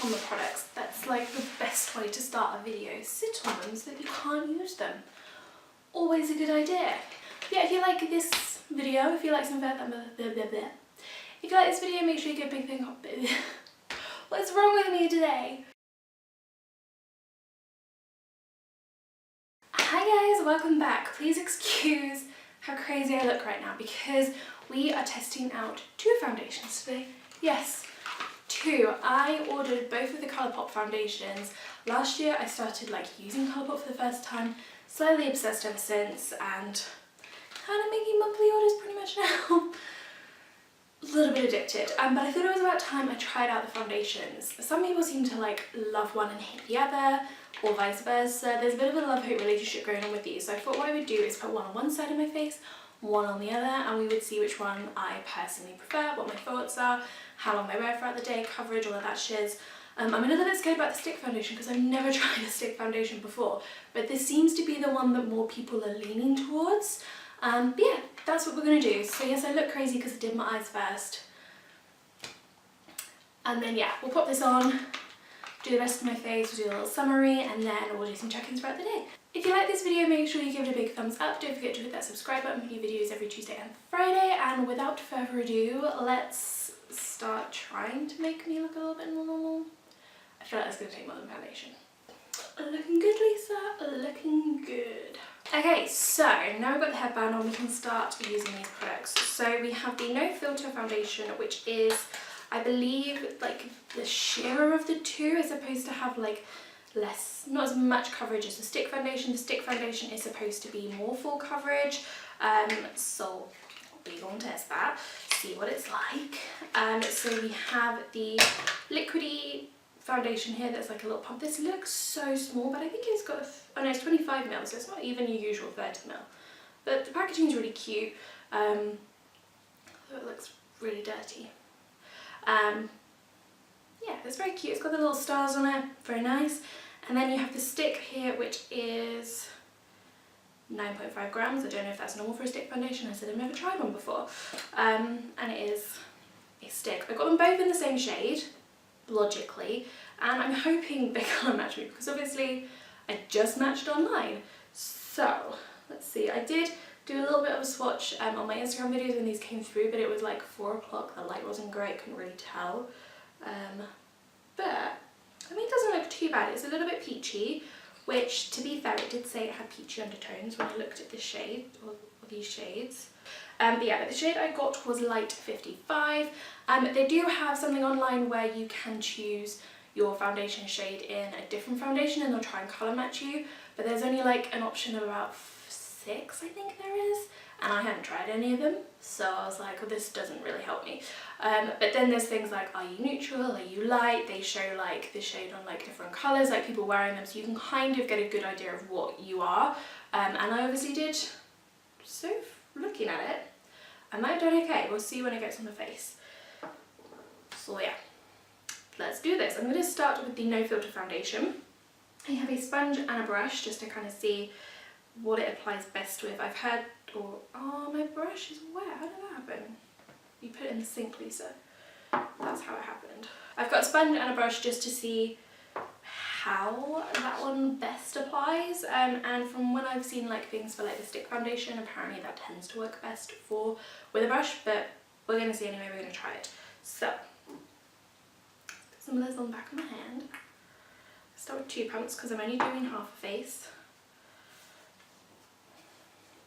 on the products. That's like the best way to start a video. Sit on them so that you can't use them. Always a good idea. Yeah, if you like this video, if you like some if you like this video, make sure you give a big thing up. What's wrong with me today? Hi guys, welcome back. Please excuse how crazy I look right now because we are testing out 2 foundations today. Yes, 2. I ordered both of the Colourpop foundations. Last year I started like using Colourpop for the first time, slightly obsessed ever since, and kind of making monthly orders pretty much now. A little bit addicted, but I thought it was about time I tried out the foundations. Some people seem to like love one and hate the other, or vice versa. There's a bit of a love-hate relationship going on with these, so I thought what I would do is put one on one side of my face, one on the other, and we would see which one I personally prefer, what my thoughts are, how long they wear throughout the day, coverage, all of that shiz. I'm a little bit scared about the stick foundation because I've never tried a stick foundation before, but this seems to be the one that more people are leaning towards. But yeah, that's what we're going to do. So yes, I look crazy because I did my eyes first. And then yeah, we'll pop this on, do the rest of my face, we'll do a little summary, and then we'll do some check-ins throughout the day. If you like this video, make sure you give it a big thumbs up. Don't forget to hit that subscribe button for new videos every Tuesday and Friday. And without further ado, let's start trying to make me look a little bit more normal. I feel like that's going to take more than foundation. Looking good, Lisa. Looking good. Okay, so now we've got the headband on, we can start using these products. So we have the No Filter foundation, which is, I believe, like the sheerer of the 2 is supposed to have like less, not as much coverage as the stick foundation. The stick foundation is supposed to be more full coverage. So we're going to test that, see what it's like. So we have the liquidy foundation here that's like a little pump. This looks so small, but I think it's got oh no, it's 25 ml, so it's not even your usual 30 ml. But the packaging is really cute. Although it looks really dirty. Yeah, it's very cute. It's got the little stars on it, very nice. And then you have the stick here, which is 9.5 grams. I don't know if that's normal for a stick foundation. I said I've never tried one before. And it is a stick. I got them both in the same shade, logically, and I'm hoping they colour match me because obviously I just matched online. So let's see, I did do a little bit of a swatch on my Instagram videos when these came through, but it was like 4 o'clock, the light wasn't great, couldn't really tell. But I mean, it doesn't look too bad. It's a little bit peachy, which to be fair, it did say it had peachy undertones when I looked at this shade, or these shades. But yeah, but the shade I got was light 55. They do have something online where you can choose your foundation shade in a different foundation and they'll try and colour match you, but there's only like an option of about 6, I think there is, and I hadn't tried any of them, so I was like, well, this doesn't really help me. But then there's things like, are you neutral, are you light? They show like the shade on like different colours, like people wearing them, so you can kind of get a good idea of what you are. And I obviously did, so looking at it, I might have done okay. We'll see when it gets on the face. So yeah, let's do this. I'm going to start with the No Filter foundation. I have a sponge and a brush just to kind of see what it applies best with. I've heard, oh, my brush is wet. How did that happen? You put it in the sink, Lisa. That's how it happened. I've got a sponge and a brush just to see how that one best applies, and from when I've seen like things for like the stick foundation, apparently that tends to work best with a brush, but we're going to see anyway, we're going to try it. So, put some of this on the back of my hand. Start with 2 pumps because I'm only doing half a face.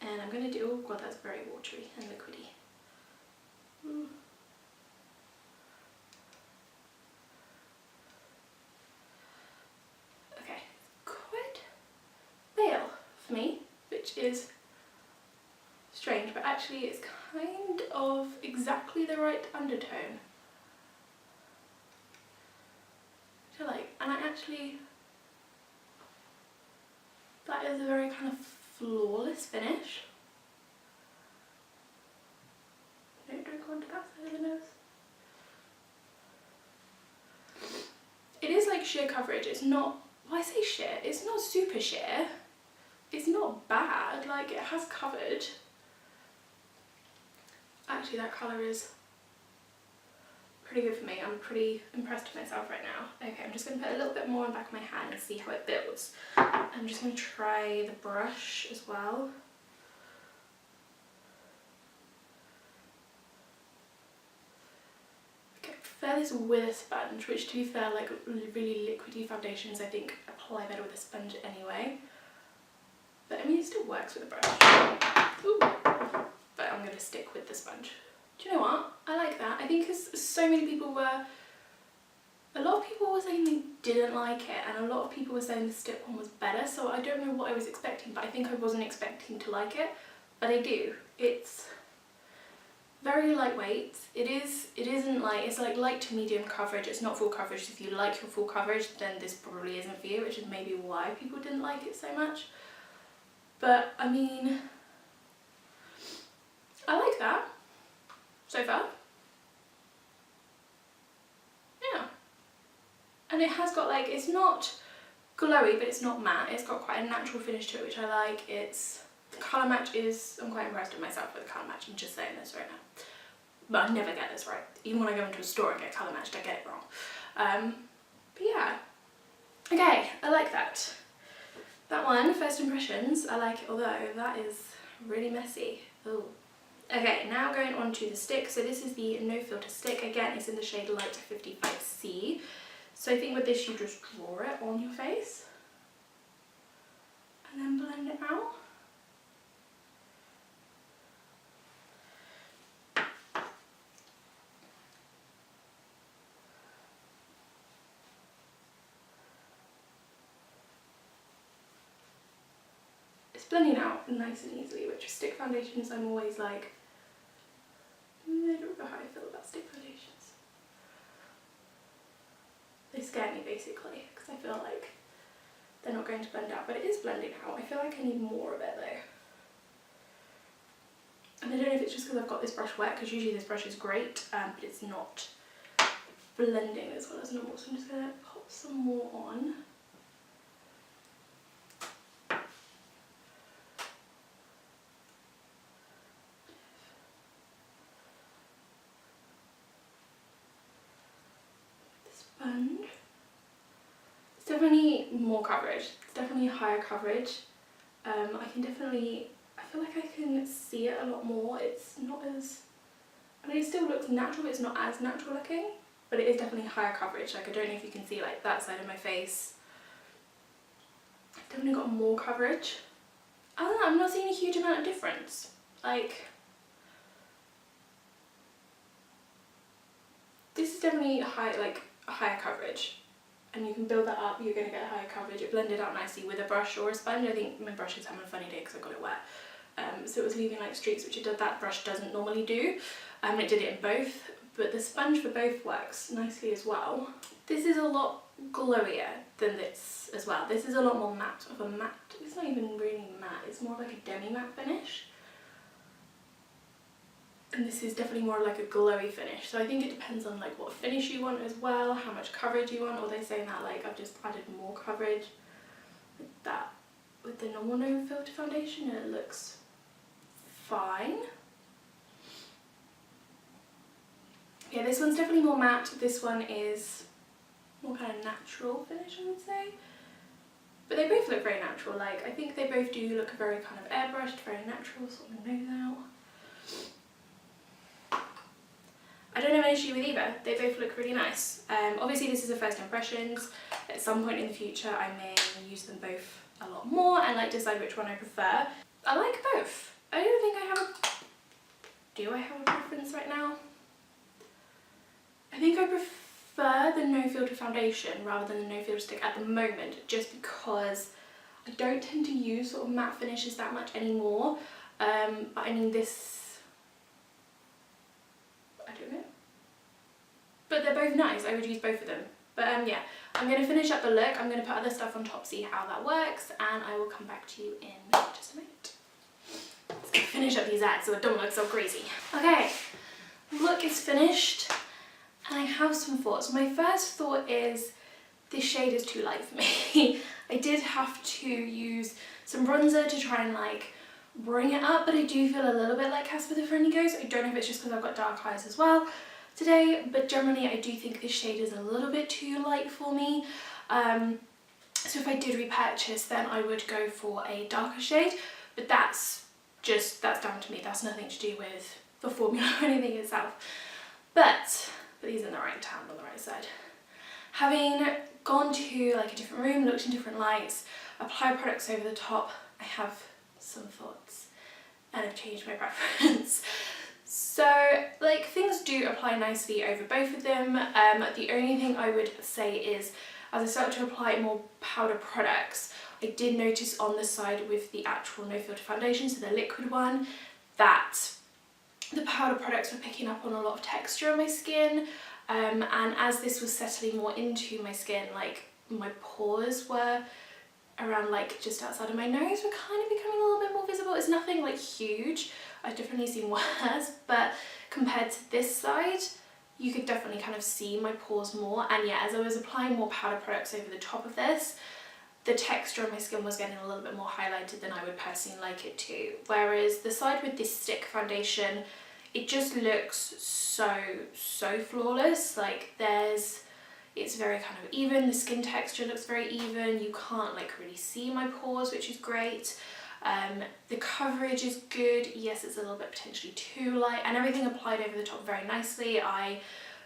And I'm going to do, oh god, that's very watery and liquidy. Okay, quite pale for me, which is strange, but actually it's kind of exactly the right undertone. I feel like, and I actually, that is a very kind of flawless finish. Don't go onto that side of the nose. It is like sheer coverage. It's not, well, I say sheer, it's not super sheer. It's not bad, like it has coverage. Actually that colour is pretty good for me. I'm pretty impressed with myself right now. Okay, I'm just going to put a little bit more on the back of my hand and see how it builds. I'm just going to try the brush as well. Okay, I prefer this with a sponge, which to be fair, like really liquidy foundations I think apply better with a sponge anyway. But I mean, it still works with a brush. Ooh. But I'm going to stick with the sponge. Do you know what? I like that. I think because so many people were, a lot of people were saying they didn't like it, and a lot of people were saying the stick one was better, so I don't know what I was expecting, but I think I wasn't expecting to like it, but I do. It's very lightweight. It isn't like, it's like light to medium coverage. It's not full coverage. If you like your full coverage, then this probably isn't for you, which is maybe why people didn't like it so much. But I mean, I like that so far. Yeah. And it has got like, it's not glowy, but it's not matte. It's got quite a natural finish to it, which I like. It's, the colour match is, I'm quite impressed with myself with the colour match. I'm just saying this right now. But I never get this right. Even when I go into a store and get colour matched, I get it wrong. But yeah. Okay, I like that. That one, first impressions, I like it, although that is really messy. Ooh. Okay, now going on to the stick. So this is the No Filter stick. Again, it's in the shade Light 55C. So I think with this you just draw it on your face and then blend it out. It's blending out nice and easily, which with stick foundations I'm always like, I don't know how I feel about stick foundations. They scare me basically, because I feel like they're not going to blend out, but it is blending out. I feel like I need more of it though. And I don't know if it's just because I've got this brush wet, because usually this brush is great, but it's not blending as well as normal. So I'm just going to pop some more on. Sponge. It's definitely more coverage. It's definitely higher coverage. I feel like I can see it a lot more. It's not as, I mean, it still looks natural, but it's not as natural looking, but it is definitely higher coverage. Like, I don't know if you can see like that side of my face. I've definitely got more coverage. I don't know, I'm not seeing a huge amount of difference. Like, this is definitely higher coverage, and you can build that up. You're going to get higher coverage. It blended out nicely with a brush or a sponge. I think my brush is having a funny day because I got it wet, so it was leaving like streaks, which that brush doesn't normally do. It did it in both, but the sponge for both works nicely as well. This is a lot glowier than this as well. This is a lot more matte, it's not even really matte, it's more like a demi-matte finish. And this is definitely more like a glowy finish. So I think it depends on like what finish you want as well, how much coverage you want, or they're saying that like I've just added more coverage with the normal No Filter foundation, and it looks fine. Yeah, this one's definitely more matte. This one is more kind of natural finish, I would say. But they both look very natural. Like, I think they both do look very kind of airbrushed, very natural, sort of nose out. I don't have an issue with either. They both look really nice. Obviously this is a first impressions. At some point in the future I may use them both a lot more and like decide which one I prefer. I like both. I don't think I have do I have a preference right now? I think I prefer the No Filter foundation rather than the No Filter stick at the moment, just because I don't tend to use sort of matte finishes that much anymore. But I mean this, I don't know. But they're both nice, I would use both of them. But yeah, I'm going to finish up the look. I'm going to put other stuff on top, see how that works, and I will come back to you in just a minute. Let's go finish up these ads so it don't look so crazy. Okay, look is finished, and I have some thoughts. My first thought is this shade is too light for me. I did have to use some bronzer to try and like bring it up, but I do feel a little bit like Casper the Friendly Ghost. I don't know if it's just because I've got dark eyes as well. today, but generally I do think this shade is a little bit too light for me. So if I did repurchase, then I would go for a darker shade, but that's down to me. That's nothing to do with the formula or anything itself. But these are in the right hand on the right side. Having gone to like a different room, looked in different lights, applied products over the top, I have some thoughts and I've changed my preference. So like things do apply nicely over both of them. The only thing I would say is, as I start to apply more powder products, I did notice on the side with the actual no filter foundation, so the liquid one, that the powder products were picking up on a lot of texture on my skin, and as this was settling more into my skin, like my pores were around like just outside of my nose were kind of becoming a little bit more visible. It's nothing like huge, I've definitely seen worse, but compared to this side, you could definitely kind of see my pores more. And yeah, as I was applying more powder products over the top of this, the texture on my skin was getting a little bit more highlighted than I would personally like it to. Whereas the side with this stick foundation, it just looks so flawless. Like it's very kind of even, the skin texture looks very even, you can't like really see my pores, which is great. The coverage is good. Yes, it's a little bit potentially too light, and everything applied over the top very nicely. I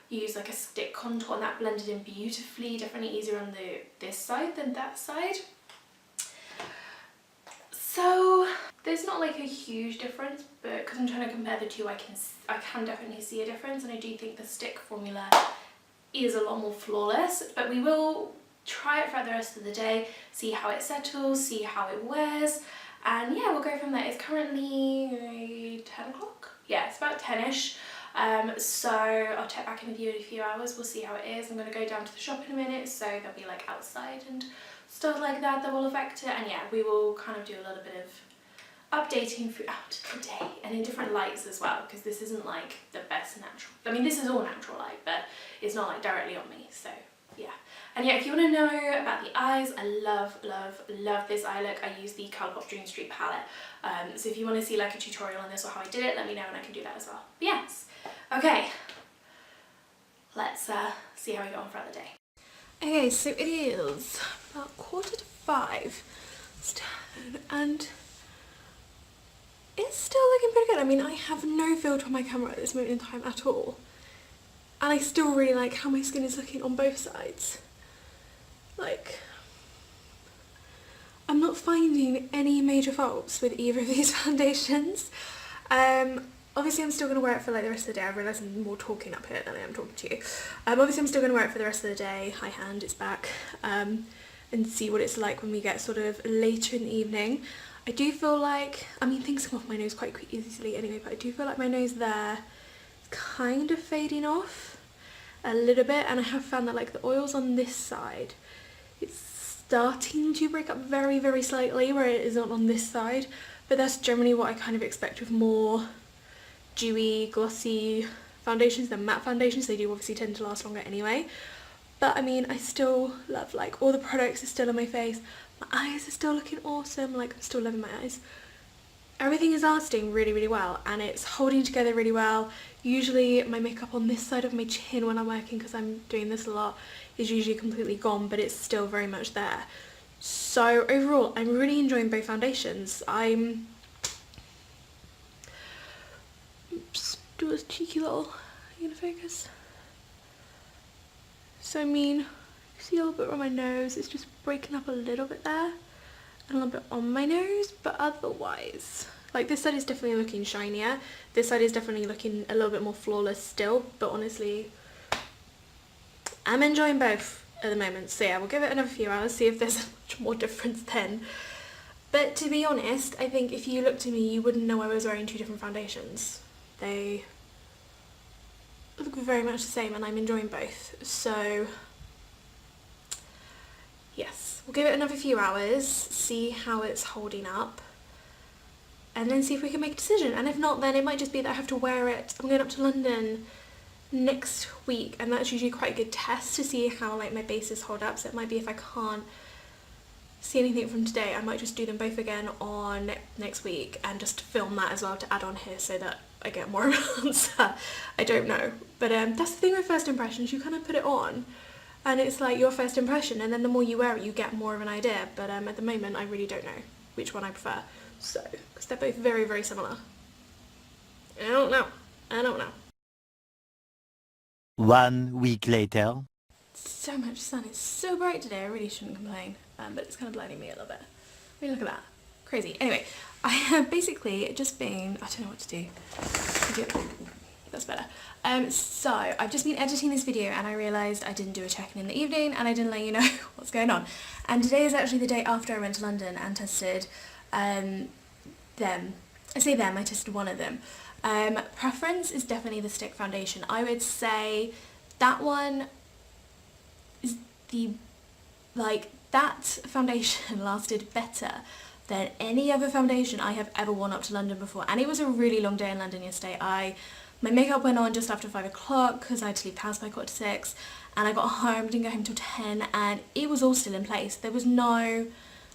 used like a stick contour and that blended in beautifully, definitely easier on this side than that side. So there's not like a huge difference, but because I'm trying to compare the two, I can definitely see a difference, and I do think the stick formula is a lot more flawless. But we will try it throughout the rest of the day, see how it settles, see how it wears, and yeah, we'll go from there. It's currently 10 o'clock? Yeah, it's about 10ish. So I'll check back in with you in a few hours, we'll see how it is. I'm going to go down to the shop in a minute, so there'll be like outside and stuff like that will affect it, and yeah, we will kind of do a little bit of updating throughout the day and in different lights as well, because this isn't like the best natural, I mean this is all natural light, but it's not like directly on me, so yeah. And yeah, if you want to know about the eyes, I love this eye look. I use the Colourpop Dream Street palette, so if you want to see like a tutorial on this or how I did it, let me know and I can do that as well. But yes, okay, let's see how we go on throughout the day. Okay, so it is about 4:45, and it's still looking pretty good. I mean, I have no filter on my camera at this moment in time at all, and I still really like how my skin is looking on both sides. Like, I'm not finding any major faults with either of these foundations. Obviously I'm still going to wear it for like the rest of the day. I realise I'm more talking up here than I am talking to you. Obviously I'm still going to wear it for the rest of the day. Hi hand, it's back. And see what it's like when we get sort of later in the evening. I do feel like, I mean things come off my nose quite easily anyway, but I do feel like my nose there is kind of fading off a little bit, and I have found that like the oils on this side, it's starting to break up very slightly where it isn't on this side, but that's generally what I kind of expect with more dewy, glossy foundations than matte foundations. They do obviously tend to last longer anyway. But I mean, I still love, like, all the products are still on my face. My eyes are still looking awesome. Like, I'm still loving my eyes. Everything is lasting really well, and it's holding together really well. Usually my makeup on this side of my chin when I'm working, because I'm doing this a lot, is usually completely gone, but it's still very much there. So overall, I'm really enjoying both foundations. Oops, do a cheeky little, are you gonna focus? So I mean, you see a little bit on my nose, it's just breaking up a little bit there, and a little bit on my nose, but otherwise, like this side is definitely looking shinier, this side is definitely looking a little bit more flawless still, but honestly, I'm enjoying both at the moment. So yeah, we'll give it another few hours, see if there's much more difference then. But to be honest, I think if you looked at me, you wouldn't know I was wearing two different foundations. They look very much the same, and I'm enjoying both. So yes, we'll give it another few hours, see how it's holding up, and then see if we can make a decision. And if not, then it might just be that I have to wear it. I'm going up to London next week, and that's usually quite a good test to see how like my bases hold up. So it might be, if I can't see anything from today, I might just do them both again on next week and just film that as well to add on here, so that I get more of an answer. I don't know. But that's the thing with first impressions, you kind of put it on and it's like your first impression, and then the more you wear it you get more of an idea. But at the moment I really don't know which one I prefer. So, because they're both very, very similar. I don't know. 1 week later. So much sun. It's so bright today. I really shouldn't complain. But it's kind of blinding me a little bit. I mean, look at that. Crazy. Anyway, I have basically just been... I don't know what to do. That's better. So I've just been editing this video and I realised I didn't do a check-in in the evening and I didn't let you know what's going on. And today is actually the day after I went to London and tested them. I say them, I tested one of them. Preference is definitely the stick foundation. I would say that one is that foundation lasted better than any other foundation I have ever worn up to London before. And it was a really long day in London yesterday. My makeup went on just after 5 o'clock because I had to leave the house by 5:45, and I got home, didn't get home till 10, and it was all still in place. There was no,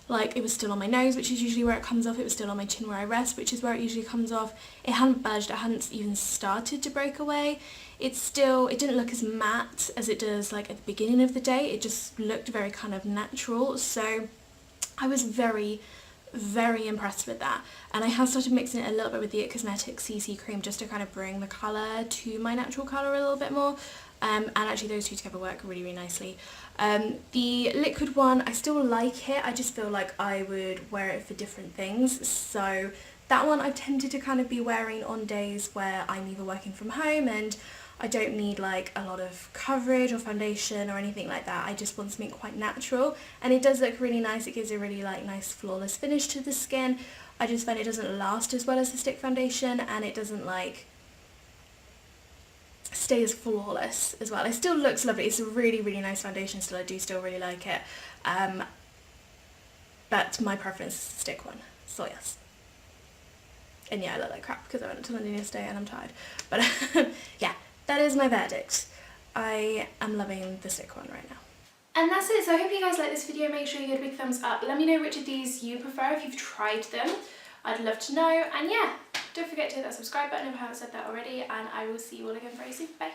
it was still on my nose, which is usually where it comes off. It was still on my chin where I rest, which is where it usually comes off. It hadn't budged. It hadn't even started to break away. It didn't look as matte as it does at the beginning of the day. It just looked very kind of natural. So I was very, very impressed with that. And I have started mixing it a little bit with the It Cosmetics CC cream just to kind of bring the colour to my natural colour a little bit more. And actually those two together work really, really nicely. The liquid one, I still like it. I just feel like I would wear it for different things. So that one I've tended to kind of be wearing on days where I'm either working from home and I don't need a lot of coverage or foundation or anything like that. I just want something quite natural, and it does look really nice. It gives a really nice flawless finish to the skin. I just find it doesn't last as well as the stick foundation, and it doesn't stay as flawless as well. It still looks lovely. It's a really, really nice foundation still. I do still really like it. But my preference is the stick one. So yes. And yeah, I look like crap because I went to London yesterday and I'm tired. But yeah. That is my verdict. I am loving the stick one right now. And that's it. So I hope you guys like this video. Make sure you give a big thumbs up. Let me know which of these you prefer if you've tried them. I'd love to know. And yeah, don't forget to hit that subscribe button if I haven't said that already. And I will see you all again very soon. Bye.